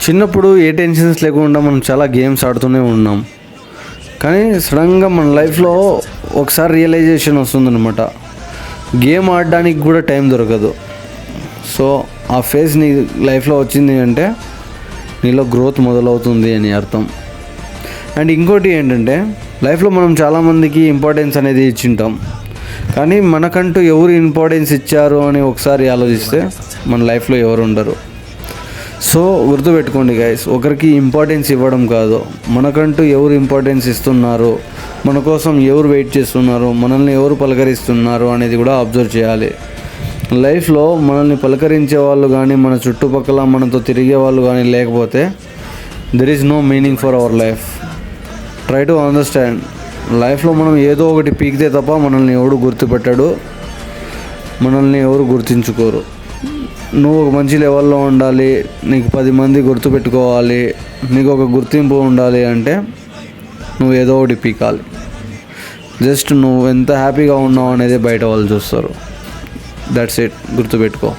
చిన్నప్పుడు ఏ టెన్షన్స్ లేకుండా మనం చాలా గేమ్స్ ఆడుతూనే ఉన్నాం. కానీ సడన్గా మన లైఫ్లో ఒకసారి రియలైజేషన్ వస్తుందన్నమాట, గేమ్ ఆడడానికి కూడా టైం దొరకదు. సో ఆ ఫేజ్ నీ లైఫ్లో వచ్చింది అంటే నీలో గ్రోత్ మొదలవుతుంది అని అర్థం. అండ్ ఇంకోటి ఏంటంటే, లైఫ్లో మనం చాలామందికి ఇంపార్టెన్స్ అనేది ఇచ్చింటాం, కానీ మనకంటూ ఎవరు ఇంపార్టెన్స్ ఇచ్చారు అని ఒకసారి ఆలోచిస్తే మన లైఫ్లో ఎవరు ఉండరు. సో గుర్తుపెట్టుకోండి గైస్, ఒకరికి ఇంపార్టెన్స్ ఇవ్వడం కాదు, మనకంటూ ఎవరు ఇంపార్టెన్స్ ఇస్తున్నారు, మన కోసం ఎవరు వెయిట్ చేస్తున్నారు, మనల్ని ఎవరు పలకరిస్తున్నారు అనేది కూడా అబ్జర్వ్ చేయాలి. లైఫ్లో మనల్ని పలకరించే వాళ్ళు కానీ, మన చుట్టుపక్కల మనతో తిరిగే వాళ్ళు కానీ లేకపోతే there is no meaning for our life. Try to understand. లైఫ్లో మనం ఏదో ఒకటి పీకితే తప్ప మనల్ని ఎవడు గుర్తుపెట్టాడు, మనల్ని ఎవరు గుర్తించుకోరు. నువ్వు ఒక మంచి లెవెల్లో ఉండాలి, నీకు 10 మంది గుర్తుపెట్టుకోవాలి, నీకు ఒక గుర్తింపు ఉండాలి అంటే నువ్వు ఏదో ఒకటి పీకాలి. జస్ట్ నువ్వు ఎంత హ్యాపీగా ఉన్నావు అనేది బయట వాళ్ళు చూస్తారు. దట్స్ ఇట్, గుర్తుపెట్టుకో.